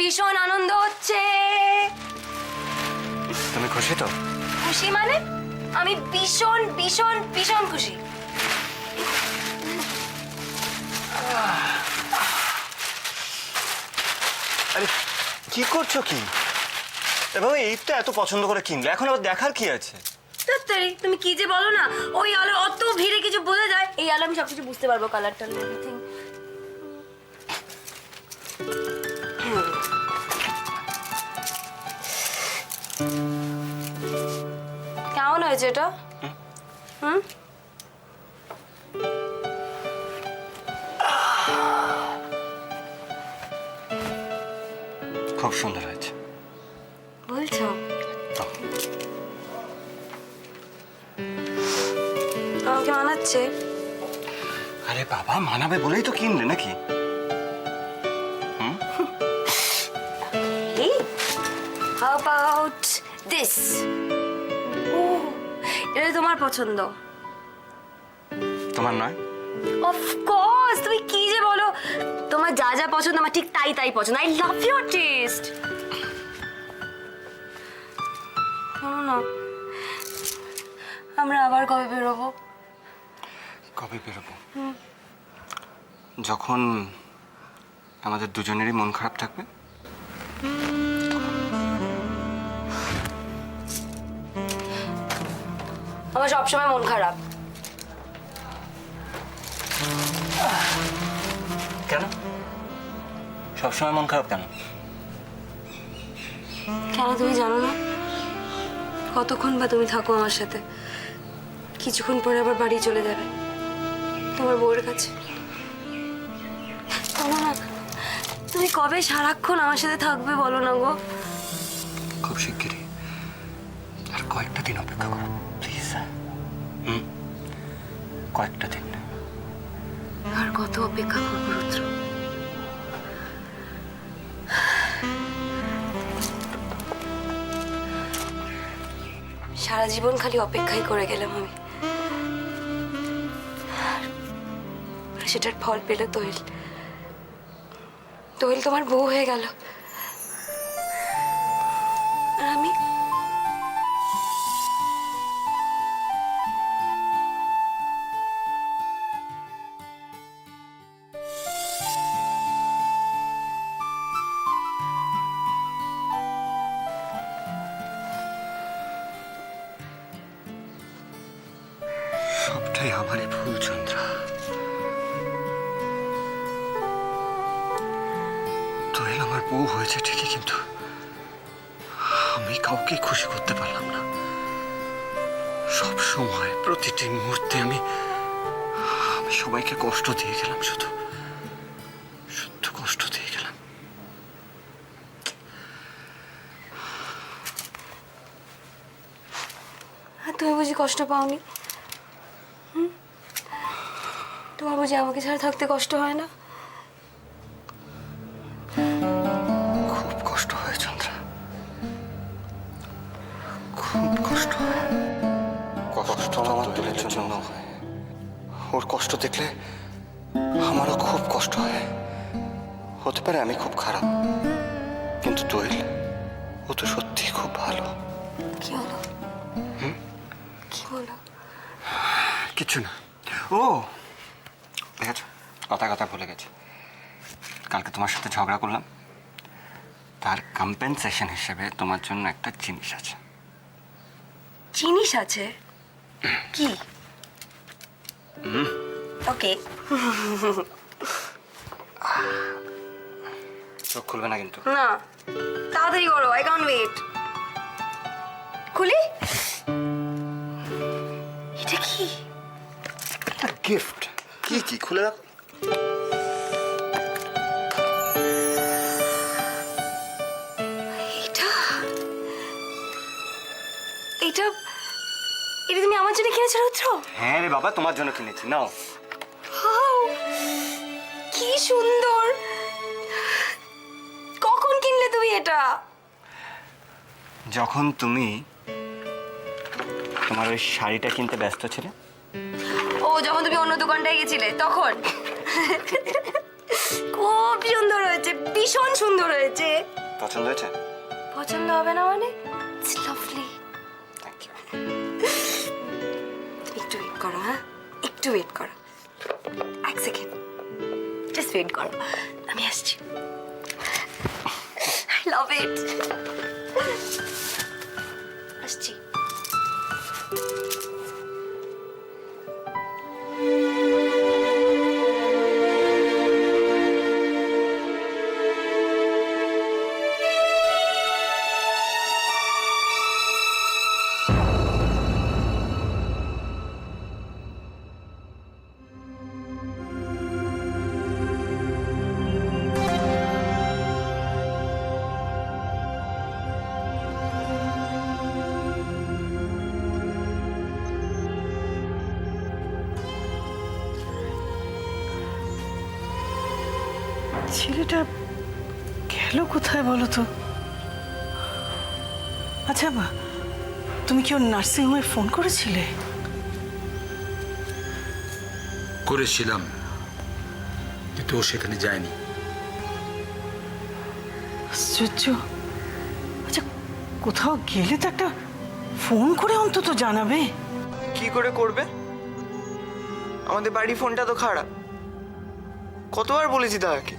ভীষণ আনন্দ হচ্ছে। তুমি খুশি তো? খুশি মানে আমি ভীষণ ভীষণ ভীষণ খুশি। আরে কি করছো কি? এভাবে এই তো এত পছন্দ করে কিনলে, এখন আবার দেখার কি আছে? তাড়াতাড়ি তুমি কি যে বলো না, ওই আলো অত ভিড়ে কিছু বোঝা যায়? এই আলো আমি সবকিছু বুঝতে পারবো, কালার টালার এভরিথিং। কেমন হয়েছে এটা? হুম, খুব সুন্দর হয়েছে। বলছো? আমাকে মানাচ্ছে? আরে বাবা, মানাবে বলেই তো কিনলে নাকি? How about this? Oh, এটা তোমার পছন্দ? তোমার নয়? Of course, তুমি কি যে বলো, তোমার যা যা পছন্দ আমার ঠিক তাই তাই পছন্দ। I love your taste. শোনো না, আমরা আবার কবে বেরোবো? কবে বেরোবো? যখন আমাদের দুজনেরই মন খারাপ থাকবে। আমার সবসময় মন খারাপ। কেন সবসময় মন খারাপ কেন? কেন তুমি জানো না? কতক্ষণ বা তুমি থাকো আমার সাথে? কিছুক্ষণ পরে আবার বাড়ি চলে যাবে তোমার বউয়ের কাছে। বলো না, তুমি কবে সারাক্ষণ আমার সাথে থাকবে বলো না গো? খুব শিগগিরই, আর কয়েকটা দিন অপেক্ষা করো প্লিজ। কয়েকটা দিন। আর কত অপেক্ষা করবো রুদ্র? সারা জীবন খালি অপেক্ষাই করে গেলাম আমি, আর সেটার ফল পেল দোয়েল। দোয়েল তোমার বউ হয়ে গেল, আর আমি সবটাই আমারই ভুল চন্দ্রা। দোয়েল আমার বউ হয়েছে ঠিকই, কিন্তু আমি কাউকে খুশি করতে পারলাম না। সব সময় প্রতিটি মুহূর্তে আমি সবাইকে কষ্ট দিয়ে গেলাম, শুধু কষ্ট দিয়ে গেলাম। আর তুমি বুঝি কষ্ট পাওনি? তোমার বুঝি আমাকে ছাড়া থাকতে কষ্ট হয় না? খুব কষ্ট হয় চন্দ্রা, খুব কষ্ট হয়। কষ্ট আমার দোলের জন্য হয়। ওর কষ্ট দেখলে আমারও খুব কষ্ট হয়। হতে পারে আমি খুব খারাপ, কিন্তু দোয়েল ও তো সত্যি খুব ভালো। কি হলো? কি হলো? কিছু না। ও দেখেছ, কথা ভুলে গেছি। কালকে তোমার সাথে ঝগড়া করলাম, তার কম্পেনসেশন হিসেবে তোমার জন্য একটা জিনিস আছে। জিনিস আছে? কি? ওকে। চোখ খুলবে না কিন্তু। না, তাড়াতাড়ি করো, আই ক্যান্ট ওয়েট। খুলি? এটা কি? একটা গিফট। কি খুলে দেখো। এটা এটা এটা তুমি আমার জন্য কিনেছো রুদ্র? হ্যাঁ রে বাবা, তোমার জন্য কিনেছি, নাও। কি সুন্দর! কখন কিনলে তুমি এটা? যখন তুমি তোমার ওই শাড়িটা কিনতে ব্যস্ত ছিলে। ও, যখন তুমি অন্য দোকানটায় গেছিলে তখন? খুব সুন্দর হয়েছে, ভীষণ সুন্দর হয়েছে। পছন্দ হয়েছে? পছন্দ হবে না মানে? It's lovely. Thank you. একটু ওয়েট করো, হ্যাঁ একটু ওয়েট করো, এক সেকেন্ড জাস্ট ওয়েট করো, আমি আসছি। আই লাভ ইট। আসছি। ছেলেটা গেল কোথায় বলো তো? আচ্ছা মা, তুমি কি ওর নার্সিংহোমে ফোন করেছিলে? করেছিলাম, কিন্তু ও সেখানে যায়নি। আশ্চর্য। আচ্ছা, কোথাও গেলে তো একটা ফোন করে অন্তত জানাবে। কি করে করবে? আমাদের বাড়ি ফোনটা তো খারাপ। কতবার বলেছি তাকে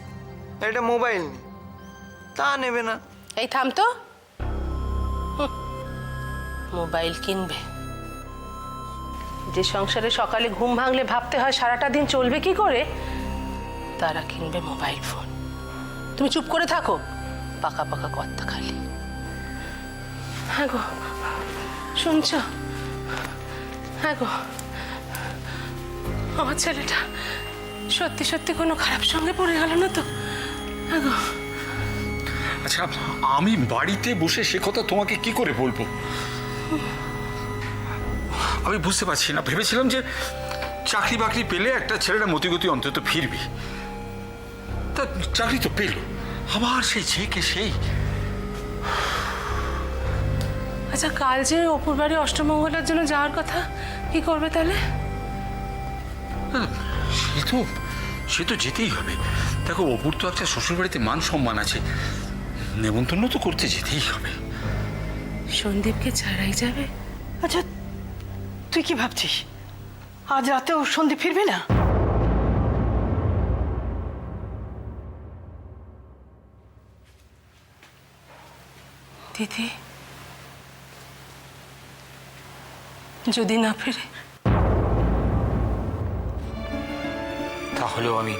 একটা মোবাইল নেই, তা নেবে না। এই থাম তো, মোবাইল কিনবে? যে সংসারে সকালে ঘুম ভাঙলে ভাবতে হয় সারাটা দিন চলবে কি করে, তারা কিনবে মোবাইল ফোন। তুমি চুপ করে থাকো, পাকা পাকা কথা খালি। হ্যাঁ গো, শুনছ? হ্যাঁ গো, আমার ছেলেটা সত্যি সত্যি কোনো খারাপ সঙ্গে পড়ে গেল না তো? হ্যাঁ গো। আচ্ছা, আমি বাড়িতে বসে সে কথা তোমাকে কি করে বলবো? আমি বুঝতে পারছি না। ভেবেছিলাম যে চাকরি বাকরি পেলে একটা ছেলেটা মতিগতি অন্তত ফিরবি। তা চাকরি তো পেল, আবার সেই ছেকে সেই। আচ্ছা, কাল যে অপুর বাড়ি অষ্টমঙ্গলের জন্য যাওয়ার কথা, কি করবে তাহলে? সে তো যেতেই হবে। দেখো, অপুর তো একটা শ্বশুরবাড়িতে মান সম্মান আছে, নেমন্তন্ন তো করতে যেতেই হবে। সন্দীপকে ছাড়াই যাবে? আচ্ছা, তুই কি ভাবছিস আজ রাতেও সন্দীপ ফিরবে না? দিদি, যদি না ফিরে? তাহলেও আমি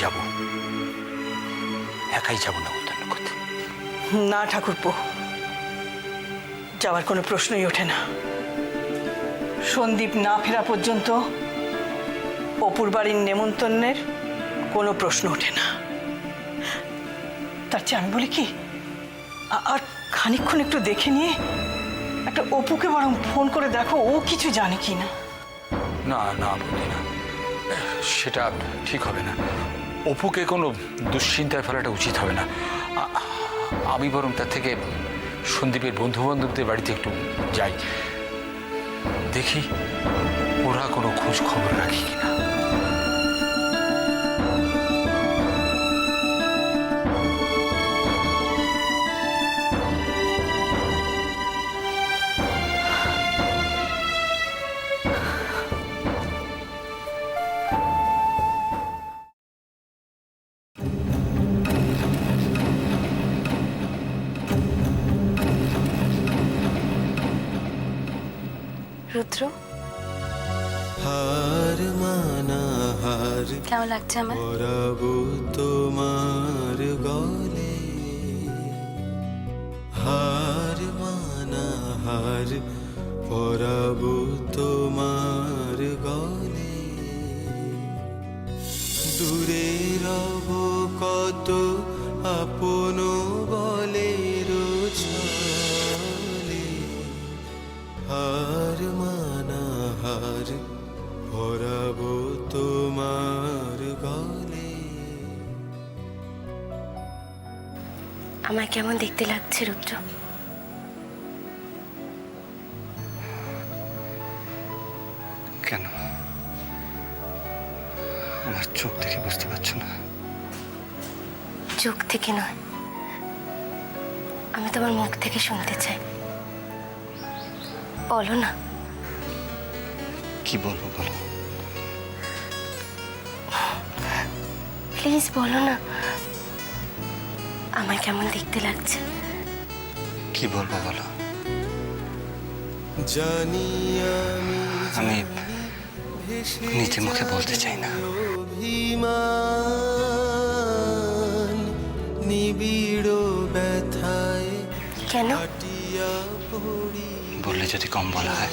যাব, একাই যাব না উদ্যান করতে। না ঠাকুরপো, যাওয়ার কোনো প্রশ্নই ওঠে না। সন্দীপ না ফেরা পর্যন্ত অপুর বাড়ির নেমন্তন্নের কোনো প্রশ্ন ওঠে না। তার চেয়ে আমি বলি কি, আর খানিকক্ষণ একটু দেখে নিয়ে একটা অপুকে বরং ফোন করে দেখো ও কিছু জানে কি না। না না বলি না, সেটা ঠিক হবে না। অপুকে কোনো দুশ্চিন্তায় ফেলাটা উচিত হবে না। আমি বরং তার থেকে সন্দীপের বন্ধু বান্ধবদের বাড়িতে একটু যাই, দেখি ওরা কোনো খোঁজ খবর রাখি কিনা। রুদ্র, হার মানা হার কেমন লাগছে আমার? পরাবো তোমার গলে, হার মানা হার পরাবো তোমার গলে, দূরে রব কত আপন বলের ছলে, হার মানা হার পরাবো তোমার গলে। আমার কেমন দেখতে লাগছে রুদ্র? কেন? আমার আমার চোখ দেখে বুঝতে পারছো না? চোখ থেকে নয়, আমি তোমার মুখ থেকে শুনতে চাই। বলো না। কি বলবো বলো? প্লিজ বলো না, আমার কেমন দেখতে লাগছে। কি বলবো বলো? জানি আমি নিজে মুখে বলতে চাই না। অভিমান নিবিড় ব্যথায় কেন? কাটিয়া পড়ি বললে যদি কম বলা হয়।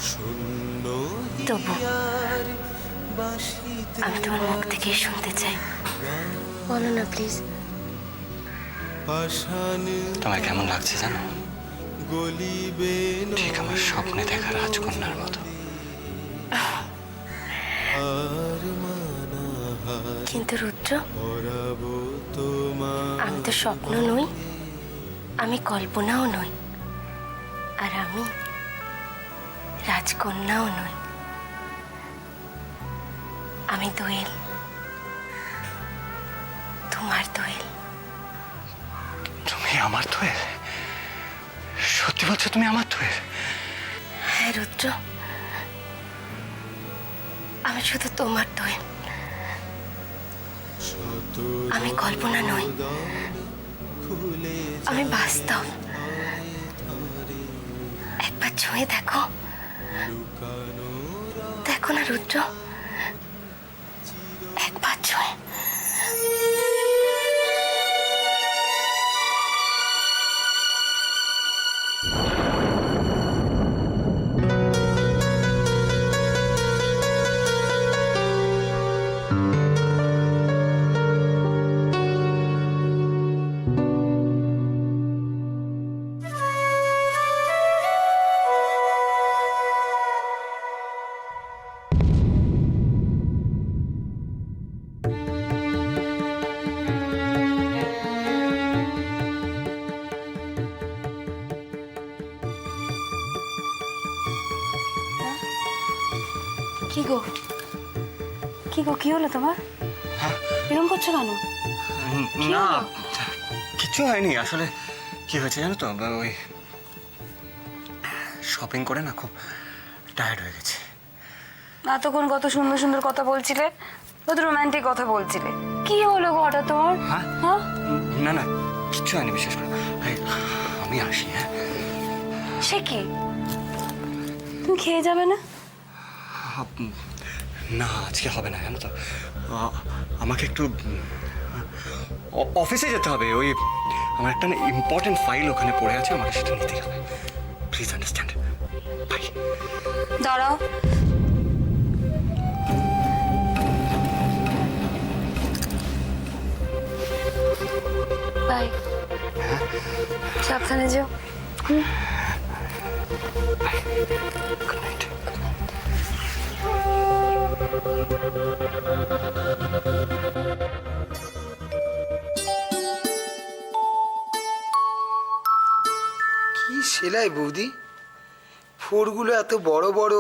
শূন্য তবু হিয়ার বাঁশিতে আমি তোমার মুখ থেকে শুনতে চাই। বলো না প্লিজ। পাষাণ তোমার কেমন লাগছে জানো? গলিবে ঠিক আমার স্বপ্নে দেখা রাজকন্যার মতো। আর মানা হার কিন্তু রুদ্র, ভরাবো তোমার আমি তো স্বপ্ন নই, আমি কল্পনাও নই, আর আমি রাজকন্যাও নই। আমি দোয়েল, তোমার দোয়েল। তুমি আমার দোয়েল? সত্যি বলছো তুমি আমার দোয়েল? হ্যাঁ রুদ্র, আমি শুধু তোমার দোয়েল। আমি কল্পনা নই, খুলে আমি বাস্তব। একবার ছুঁয়ে দেখো, দেখো না রুদ্র, একবার ছুঁয়ে। কি গো, কি গো, কি হলো তোমার? এরকম করছো কেন? না কিছু হয়নি। আসলে কি হয়েছে জানো তো, ওই শপিং করে না খুব টায়ার্ড হয়ে গেছে। এতক্ষণ কত সুন্দর সুন্দর কথা বলছিলে, কত রোমান্টিক কথা বলছিলে, কি হলো গো হঠাৎ তোমার? হ্যাঁ? হ্যাঁ, না না কিচ্ছু হয়নি, বিশেষ করে আমি আসি। হ্যাঁ সে কি, তুমি খেয়ে যাবে না? না আজকে হবে না, জানো তো আমাকে একটু অফিসে যেতে হবে। ওই আমার একটা ইম্পর্টেন্ট ফাইল ওখানে পড়ে আছে, আমাকে সেটা নিতে হবে। Please understand. বাই। দাঁড়াও, বাই। সাবধানে যাও। Good night. কি সেলাই বৌদি, ফোরগুলো এত বড় বড়,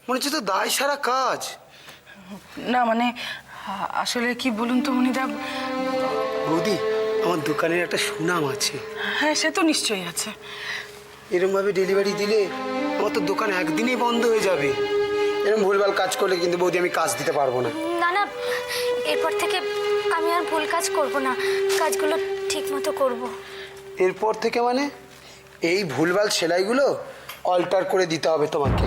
মনে হচ্ছে তো দায় সারা কাজ। না মানে আসলে কি বলুন তো মনিদা। বৌদি, আমার দোকানের একটা সুনাম আছে। হ্যাঁ সে তো নিশ্চয়ই আছে। এরমভাবে ডেলিভারি দিলে আমার তো দোকান একদিনেই বন্ধ হয়ে যাবে। এরকম ভুলভাল কাজ করলে কিন্তু বৌদি আমি কাজ দিতে পারবো না। না না, এরপর থেকে আমি আর ভুল কাজ করব না, কাজগুলো ঠিক মতো করব। এরপর থেকে মানে এই ভুলভাল সেলাইগুলো অল্টার করে দিতে হবে তোমাকে।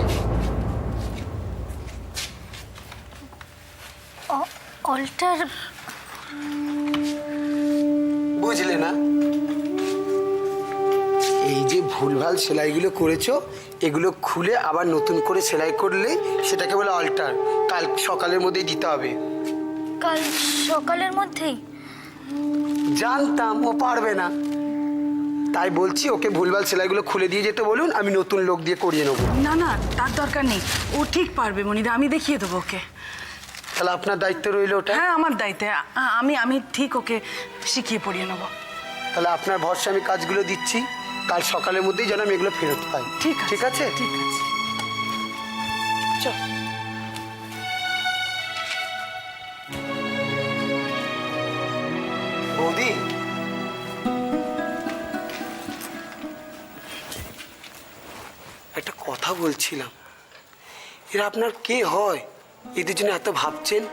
অল্টার? বুঝলে না? এই যে ভুলভাল সেলাইগুলো করেছো, এগুলো খুলে আবার নতুন করে সেলাই করলে সেটাকে বলে অল্টার। কাল সকালের মধ্যেই দিতে হবে। কাল সকালের মধ্যেই? জানতাম ও পারবে না, তাই বলছি ওকে ভুলভাল সেলাইগুলো খুলে দিয়ে যেতে বলুন, আমি নতুন লোক দিয়ে করিয়ে নেবো। না না তার দরকার নেই, ও ঠিক পারবে মনিদা, আমি দেখিয়ে দেবো ওকে। তাহলে আপনার দায়িত্ব রইল ওটা। হ্যাঁ আমার দায়িত্বে, আমি ঠিক ওকে শিখিয়ে পড়িয়ে নেবো। তাহলে আপনার ভরসা আমি কাজগুলো দিচ্ছি, কাল সকালের মধ্যেই যেন আমি এগুলো ফেরত পাই। ঠিক আছে ঠিক আছে। ঠিক আছে, চল। বৌদি, একটা কথা বলছিলাম, এরা আপনার কে হয়? এদের জন্য এত ভাবছেন?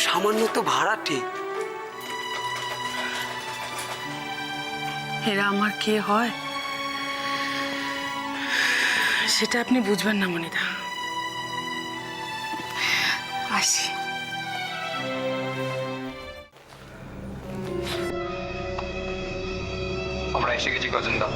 সামান্য তো ভাড়াটে। এরা আমার কে হয় সেটা আপনি বুঝবেন না মনিদা। আসি। আমরা এসে গেছি গজেন্দা।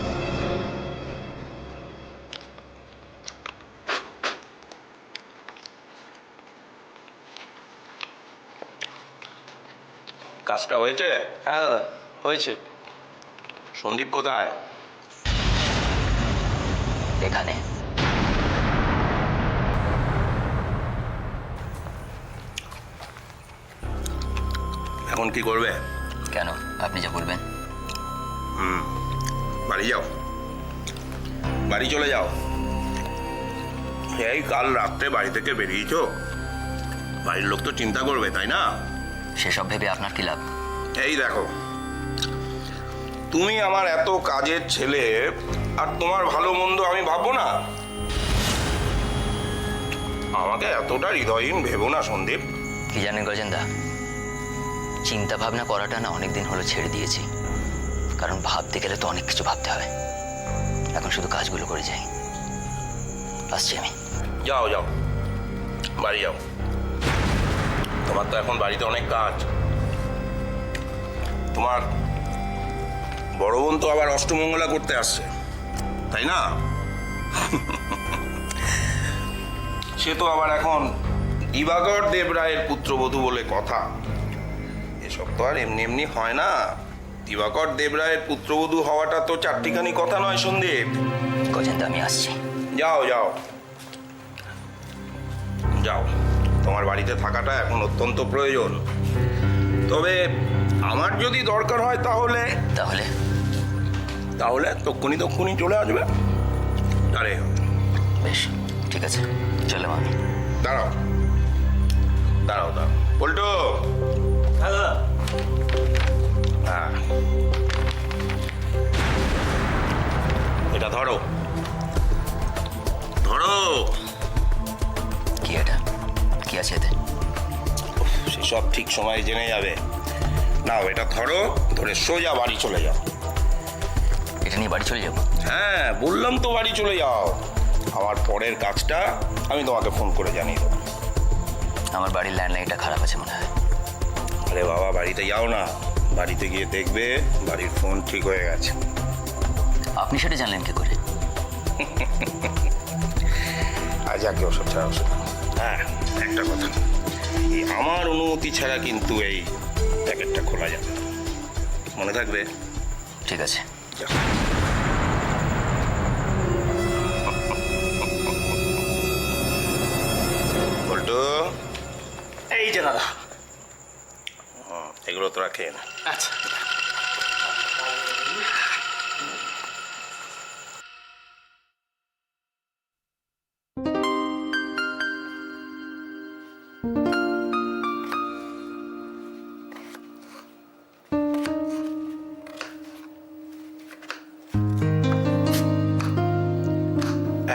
কাজটা হয়েছে? হ্যাঁ দাদা, হয়েছে। সন্দীপ কোথায়? এখানে এখন কি করবে? কেন? আপনি যা বলবেন। বাড়ি যাও, বাড়ি চলে যাও। এই কাল রাত্রে বাড়ি থেকে বেরিয়েছো, বাড়ির লোক তো চিন্তা করবে, তাই না? সেসব ভেবে আপনার কি লাভ? এই দেখো, তুমি আমার এত কাজের ছেলে, আর তোমার ভালো মন্দ আমি ভাববো না? আমাকে এতটা হৃদয়হীন ভেবো না সন্দীপ। কি জানেন গজেন্দা, চিন্তা ভাবনা করাটা না অনেকদিন হলো ছেড়ে দিয়েছি। কারণ ভাবতে গেলে তো অনেক কিছু ভাবতে হয়। এখন শুধু কাজগুলো করে যাই। আসছি আমি। যাও যাও, বাড়ি যাও। তোমার তো এখন বাড়িতে অনেক কাজ। তোমার বড় বোন তো আবার অষ্টমঙ্গলা করতে আসছে, তাই না? সে তো আবার এখন দিবাকর দেবরায়ের পুত্রবধূ বলে কথা। এসব তো আর এমনি এমনি হয় না। দিবাকর দেবরায়ের পুত্রবধূ হওয়াটা তো চারটিখানি কথা নয় সন্দীপ। গজেন্দা আমি আসছি। যাও যাও যাও, তোমার বাড়িতে থাকাটা এখন অত্যন্ত প্রয়োজন। তবে আমার যদি দরকার হয় তাহলে তাহলে তাহলে তক্ষুনি চলে আসবে। আরে বেশ, ঠিক আছে, চলে আমি। দাঁড়াও দাঁড়াও দাঁড়াও, পল্টু। হ্যাঁ, এটা ধরো ধরো। কি এটা? কি আছে এতে? সেসব ঠিক সময় জেনে যাবে। নাও, এটা ধরো, ধরে সোজা বাড়ি চলে যাও। এটা নিয়ে বাড়ি চলে যাবো? হ্যাঁ, বললাম তো বাড়ি চলে যাও। আমার পরের কাজটা আমি তোমাকে ফোন করে জানিয়ে দেবো। আমার বাড়ির ল্যান্ডলাইনটা খারাপ আছে মনে হয়। আরে বাবা, বাড়িতে যাও না, বাড়িতে গিয়ে দেখবে বাড়ির ফোন ঠিক হয়ে গেছে। আপনি সেটা জানলেন কি করে? আজ আগে ওসব ছাড়া ওসব। হ্যাঁ, একটা কথা, এই আমার অনুমতি ছাড়া কিন্তু এই প্যাকেটটা খোলা যাবে না, মনে থাকবে? ঠিক আছে। যাও। বল্টু, এই যে দাদা। এগুলো তোরা খেয়ে না। আচ্ছা।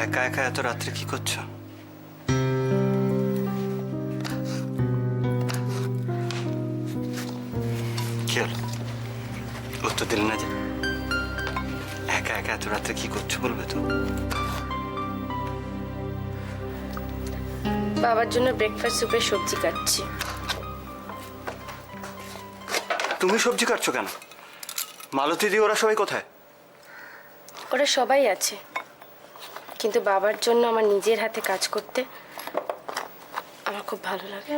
একা একা এত রাত্রে কি করছো? কি হলো, উত্তর দিলে না যে? একা একা এত রাত্রে কি করছো বলবে তো? বাবার জন্য ব্রেকফাস্ট স্যুপের সবজি কাটছি। তুমি সবজি কাটছো কেন? মালতী দি ওরা সবাই কোথায়? ওরা সবাই আছে, কিন্তু বাবার জন্য আমার নিজের হাতে কাজ করতে আমার খুব ভালো লাগে।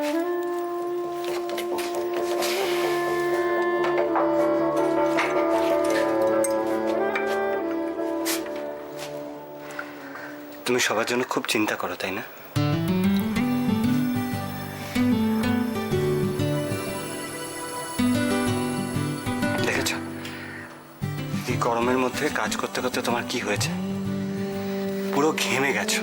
তুমি সবার জন্য খুব চিন্তা করো, তাই না? দেখেছ এই গরমের মধ্যে কাজ করতে করতে তোমার কি হয়েছে? পুরো ঘেমে গেছো।